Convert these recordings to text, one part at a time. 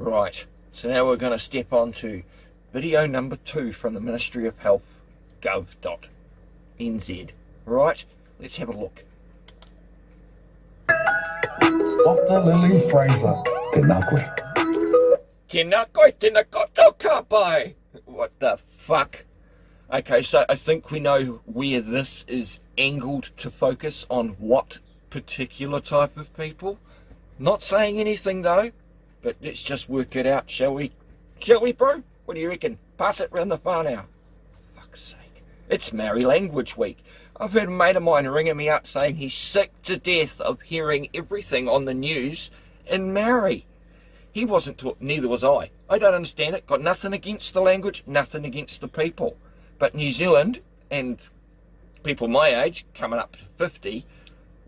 Right, so now we're going to step on to video number 2 from the Ministry of Health, Govt.nz. Right, let's have a look. Dr. Lily Fraser. Tēnā koe. Tēnā koe, tēnā koto ka pai. What the fuck? Okay, so I think we know where this is angled to focus on what particular type of people. Not saying anything though, but let's just work it out, shall we? Shall we, bro? What do you reckon? Pass it round the far now. Fuck's sake. It's Maori Language Week. I've heard a mate of mine ringing me up saying he's sick to death of hearing everything on the news in Maori. He wasn't taught, neither was I. I don't understand it. Got nothing against the language, nothing against the people. But New Zealand, and people my age, coming up to 50,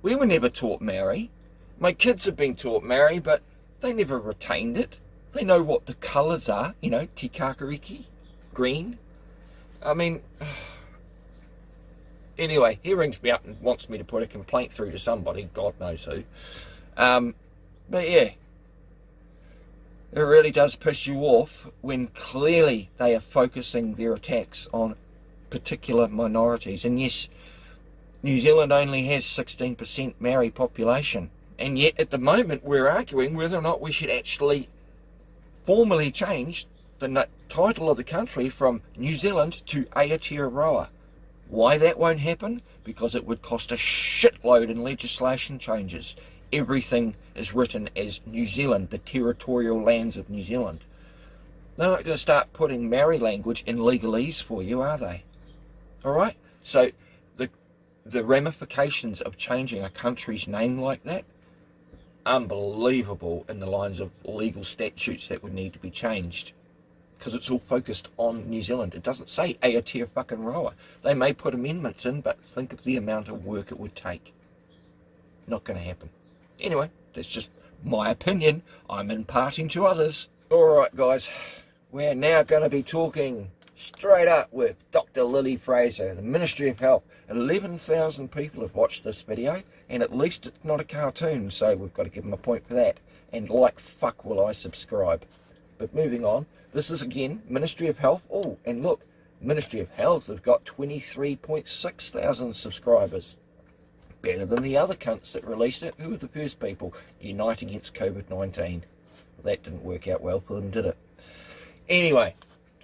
we were never taught Maori. My kids have been taught Maori, but they never retained it. They know what the colours are, you know, te kakariki, green. I mean, anyway, he rings me up and wants me to put a complaint through to somebody, God knows who. But yeah, it really does piss you off when clearly they are focusing their attacks on particular minorities. And yes, New Zealand only has 16% Maori population. And yet, at the moment, we're arguing whether or not we should actually formally change the title of the country from New Zealand to Aotearoa. Why that won't happen? Because it would cost a shitload in legislation changes. Everything is written as New Zealand, the territorial lands of New Zealand. They're not going to start putting Maori language in legalese for you, are they? Alright? So, the ramifications of changing a country's name like that, unbelievable in the lines of legal statutes that would need to be changed, because it's all focused on New Zealand. It doesn't say Aotearoa. They may put amendments in, but think of the amount of work it would take. Not going to happen. Anyway, that's just my opinion. I'm imparting to others. Alright guys, we're now going to be talking straight up with Dr. Lily Fraser, the Ministry of Health. 11,000 people have watched this video, and at least it's not a cartoon, so we've got to give them a point for that. And like fuck will I subscribe. But moving on, this is again Ministry of Health. Oh, and look, Ministry of Health have got 23.6 thousand subscribers. Better than the other cunts that released it. Who were the first people? Unite Against Covid-19. Well, that didn't work out well for them, did it? Anyway,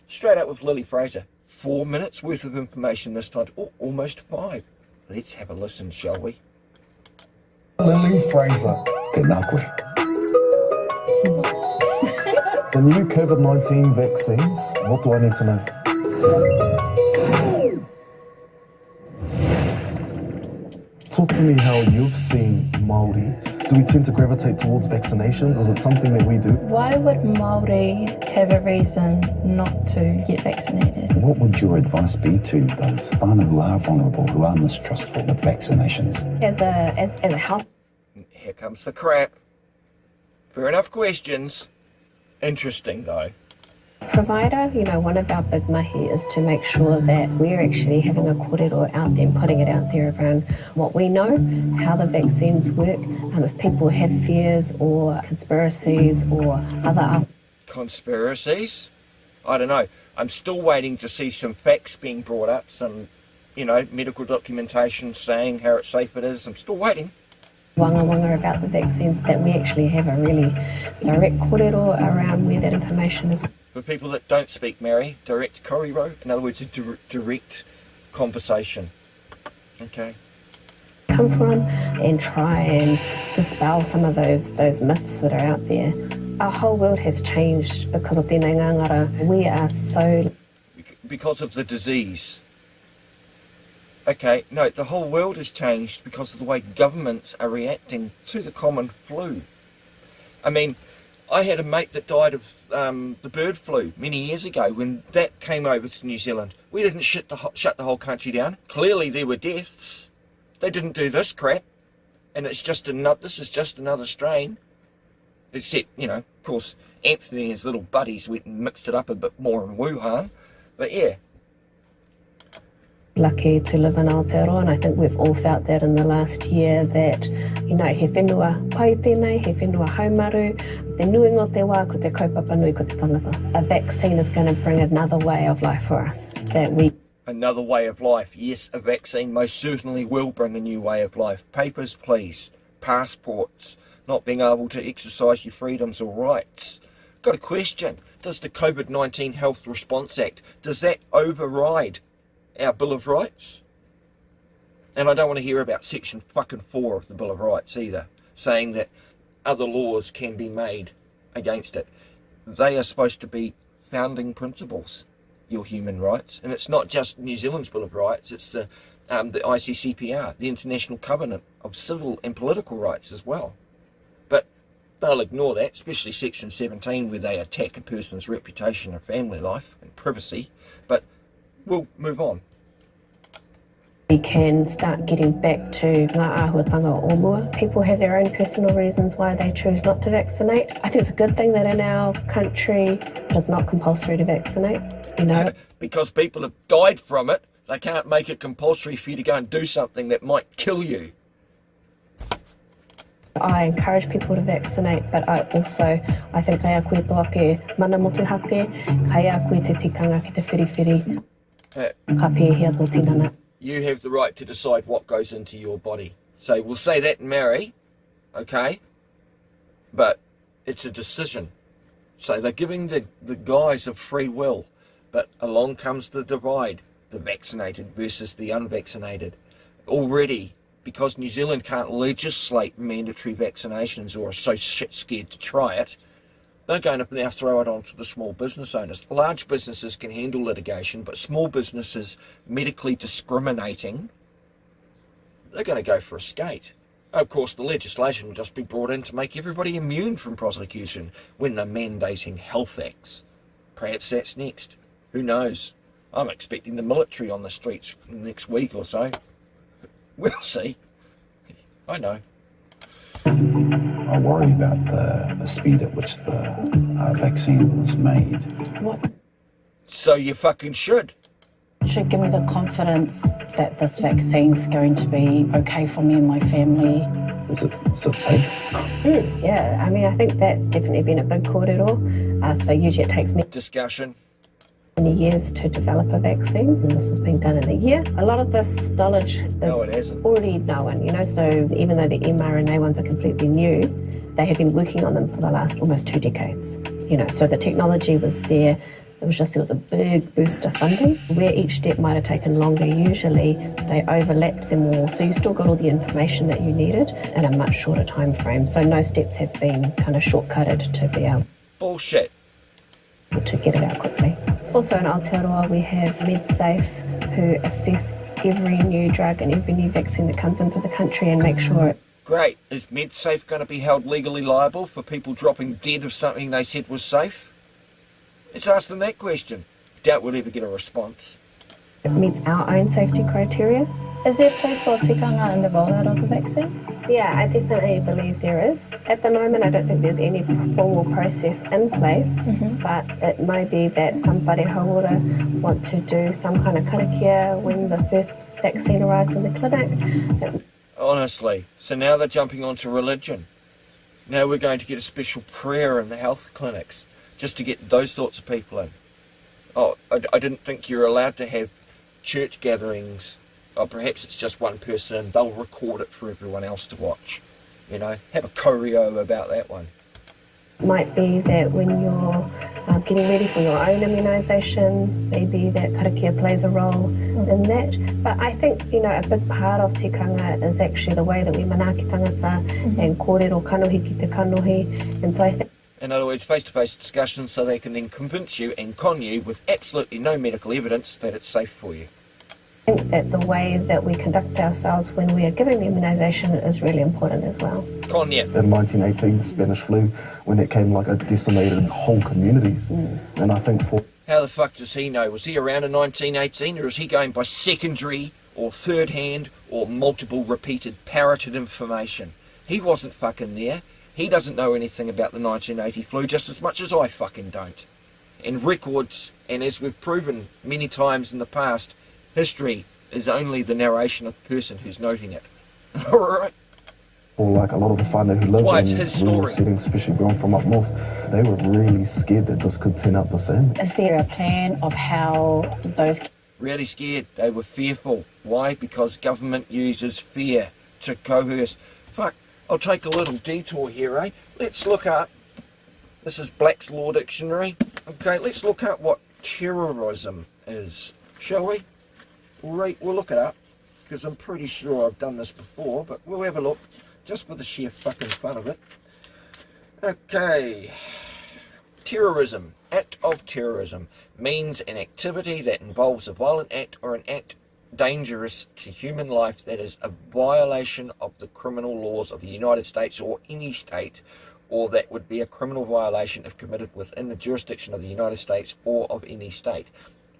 straight up with Lily Fraser. 4 minutes worth of information this time. Oh, almost 5. Let's have a listen, shall we? Lily Fraser. Tēnā koe. The new COVID-19 vaccines, what do I need to know? Talk to me how you've seen Māori. Do we tend to gravitate towards vaccinations? Is it something that we do? Why would Māori have a reason not to get vaccinated? What would your advice be to those whānau who are vulnerable, who are mistrustful with vaccinations? As a health... Here comes the crap. Fair enough questions. Interesting though. provider, you know, one of our big mahi is to make sure that we're actually having a kōrero out there and putting it out there around what we know, how the vaccines work, if people have fears or conspiracies or other... Conspiracies? I don't know. I'm still waiting to see some facts being brought up, some, you know, medical documentation saying how safe it is. I'm still waiting. Wanga about the vaccines, that we actually have a really direct kōrero around where that information is. For people that don't speak Māori, direct kōrero, in other words, a direct conversation. Okay. Come from and try and dispel some of those myths that are out there. Our whole world has changed because of tēnei ngangara. We are so... Because of the disease. Okay, no, the whole world has changed because of the way governments are reacting to the common flu. I mean, I had a mate that died of the bird flu many years ago. When that came over to New Zealand, we didn't shut the whole country down. Clearly there were deaths. They didn't do this crap, and this is just another strain. Except, you know, of course, Anthony and his little buddies went and mixed it up a bit more in Wuhan. But yeah. Lucky to live in Aotearoa, and I think we've all felt that in the last year that, you know, he whenua pai tēnei, he whenua haumaru, te nui ngō te wā, ko te kaupapa nui ko te tangata. A vaccine is going to bring another way of life for us. Another way of life. Yes, a vaccine most certainly will bring a new way of life. Papers, please. Passports. Not being able to exercise your freedoms or rights. Got a question. Does the Covid-19 Health Response Act, does that override our Bill of Rights? And I don't want to hear about section fucking 4 of the Bill of Rights either, saying that other laws can be made against it. They are supposed to be founding principles, your human rights. And it's not just New Zealand's Bill of Rights, it's the ICCPR, the International Covenant of Civil and Political Rights as well. But they'll ignore that, especially section 17, where they attack a person's reputation and family life and privacy. But we'll move on. We can start getting back to ngā āhuatanga o mua. People have their own personal reasons why they choose not to vaccinate. I think it's a good thing that in our country it is not compulsory to vaccinate, you know. Because people have died from it, they can't make it compulsory for you to go and do something that might kill you. I encourage people to vaccinate, but I think kai a koe toa ke mana motu hake, kai a koe te tikanga ki te whiriwhiri, ka pēhea tō tinana. You have the right to decide what goes into your body. So we'll say that in Maori, okay? But it's a decision. So they're giving the guys of free will, but along comes the divide, the vaccinated versus the unvaccinated. Already, because New Zealand can't legislate mandatory vaccinations or are so shit scared to try it, they're going to now throw it onto the small business owners. Large businesses can handle litigation, but small businesses medically discriminating, they're going to go for a skate. Of course, the legislation will just be brought in to make everybody immune from prosecution when they're mandating health acts. Perhaps that's next. Who knows? I'm expecting the military on the streets in the next week or so. We'll see. I know. I worry about the speed at which the vaccine was made. What So you fucking should. should give me the confidence that this vaccine's going to be okay for me and my family? Is it safe? Yeah, I mean, I think that's definitely been a big kōrero. So usually it takes Discussion. many years to develop a vaccine, and this has been done in a year. A lot of this knowledge is No, it hasn't. already known, you know, so even though the mRNA ones are completely new, they have been working on them for the last almost 2 decades, you know, so the technology was there. There was a big boost of funding. Where each step might have taken longer, usually they overlapped them all, so you still got all the information that you needed in a much shorter time frame. So no steps have been kind of shortcutted to be able Bullshit. to get it out quickly. Also in Aotearoa we have MedSafe, who assess every new drug and every new vaccine that comes into the country and make sure Great. Is MedSafe going to be held legally liable for people dropping dead of something they said was safe? Let's ask them that question. Doubt we'll ever get a response. it meets our own safety criteria. Is there a place for tikanga in the rollout of the vaccine? Yeah, I definitely believe there is. At the moment, I don't think there's any formal process in place, but it may be that some whare hauora want to do some kind of karakia when the first vaccine arrives in the clinic. Honestly. So now they're jumping onto religion. Now we're going to get a special prayer in the health clinics just to get those sorts of people in. Oh, I didn't think you're allowed to have church gatherings. Or perhaps it's just one person and they'll record it for everyone else to watch. You know, have a choreo about that one. Might be that when you're getting ready for your own immunisation, maybe that karakia plays a role in that. But I think, you know, a big part of tikanga is actually the way that we manaaki tangata and kōrero kanohi ki te kanohi. And so I think In other words, face-to-face discussions so they can then convince you and con you with absolutely no medical evidence that it's safe for you. I think that the way that we conduct ourselves when we are giving the immunisation is really important as well. Konya. In 1918, the Spanish flu, when it came like it decimated whole communities. And I think for How the fuck does he know? Was he around in 1918, or is he going by secondary or third hand or multiple repeated parroted information? He wasn't fucking there. He doesn't know anything about the 1980 flu just as much as I fucking don't. And records, and as we've proven many times in the past, history is only the narration of the person who's noting it. Alright? or like a lot of the whānau who live Why, it's in his rural story. settings, especially growing from up north, they were really scared that this could turn out the same. Is there a plan of how those Really scared. They were fearful. Why? Because government uses fear to coerce. Fuck, I'll take a little detour here, eh? Let's look up, this is Black's Law Dictionary. Okay, let's look up what terrorism is, shall we? We'll look it up, because I'm pretty sure I've done this before, but we'll have a look, just for the sheer fucking fun of it. Okay. Terrorism, act of terrorism, means an activity that involves a violent act or an act dangerous to human life that is a violation of the criminal laws of the United States or any state, or that would be a criminal violation if committed within the jurisdiction of the United States or of any state,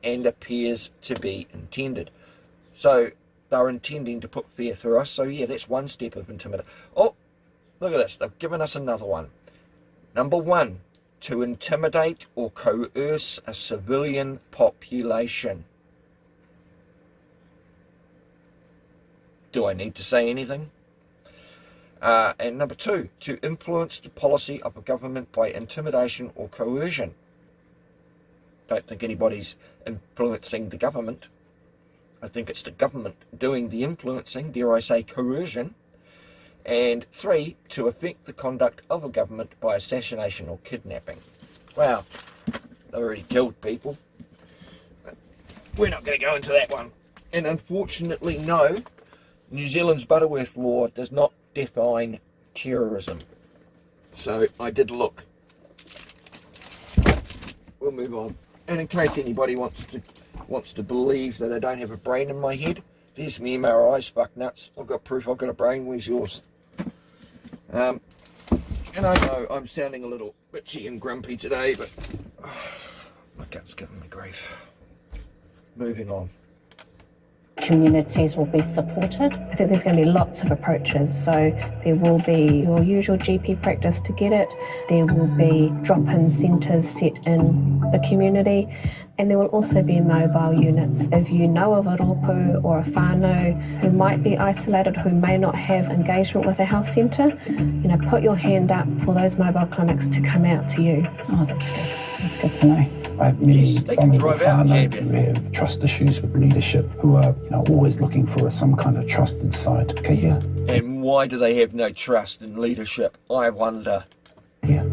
and appears to be intended. So they're intending to put fear through us. So yeah, that's one step of intimidation. Oh, look at this, they've given us another one. Number 1, to intimidate or coerce a civilian population. Do I need to say anything? And number 2, to influence the policy of a government by intimidation or coercion. Don't think anybody's influencing the government. I think it's the government doing the influencing, dare I say coercion. And 3, to affect the conduct of a government by assassination or kidnapping. Wow, they've already killed people. But we're not going to go into that one. And unfortunately, no, New Zealand's Butterworth law does not define terrorism. So I did look. We'll move on. And in case anybody wants to believe that I don't have a brain in my head, there's me MRIs, fuck nuts. I've got proof I've got a brain. Where's yours? And I know I'm sounding a little bitchy and grumpy today, but my gut's giving me grief. Moving on. communities will be supported? I think there's going to be lots of approaches. So there will be your usual GP practice to get it. There will be drop-in centres set in the community. And there will also be mobile units. If you know of a rōpū or a whānau who might be isolated, who may not have engagement with a health centre, put your hand up for those mobile clinics to come out to you. Oh, that's good. That's good to know. I have many Yes, they can vulnerable drive out, whānau yeah. who have trust issues with leadership, who are always looking for some kind of trusted side. Okay, yeah. And why do they have no trust in leadership? I wonder. Yeah.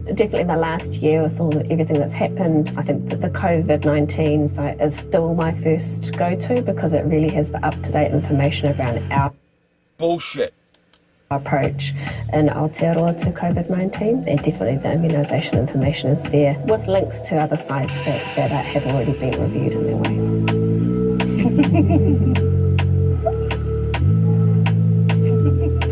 Definitely in the last year with everything that's happened, I think that the Covid-19 site is still my first go-to because it really has the up-to-date information around our Bullshit. approach in Aotearoa to Covid-19. And definitely the immunisation information is there with links to other sites that have already been reviewed in their way.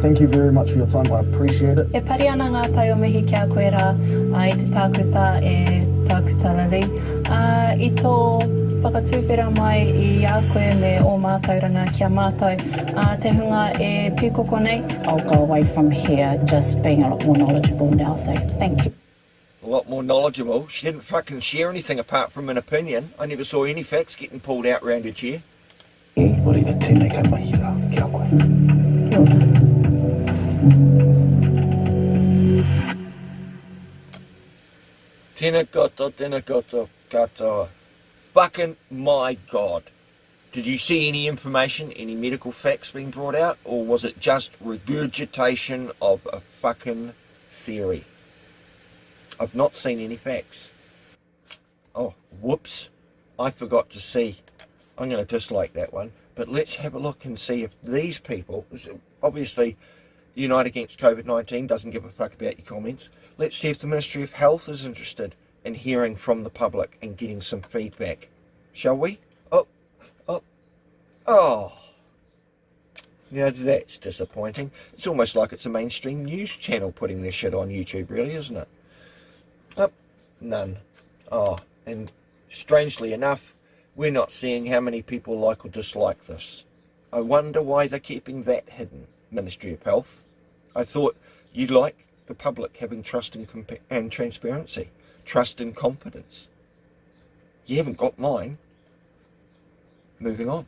Thank you very much for your time. I appreciate it. E pari ana ngā tai o mihi kia koe rā i te tākuta e tākuta lali. I tō whakatūwhera mai i a koe me o mātauranga kia mātou. Te hunga e pīkoko nei. I'll go away from here just being a lot more knowledgeable now, so thank you. A lot more knowledgeable. She didn't fucking share anything apart from an opinion. I never saw any facts getting pulled out round her chair. Orida tēnei kai mahi rā, kia koe. Kia ora. Tēnā koutou, katoa. Fucking my God. Did you see any information, any medical facts being brought out, or was it just regurgitation of a fucking theory? I've not seen any facts. Oh, whoops. I forgot to see. I'm going to dislike that one. But let's have a look and see if these people, obviously Unite Against COVID-19 doesn't give a fuck about your comments. Let's see if the Ministry of Health is interested in hearing from the public and getting some feedback. Shall we? Oh, Oh, now that's disappointing. It's almost like it's a mainstream news channel putting their shit on YouTube, really, isn't it? Oh, none. Oh, and strangely enough, we're not seeing how many people like or dislike this. I wonder why they're keeping that hidden, Ministry of Health. I thought you'd like the public having trust and transparency, trust and confidence. You haven't got mine. Moving on.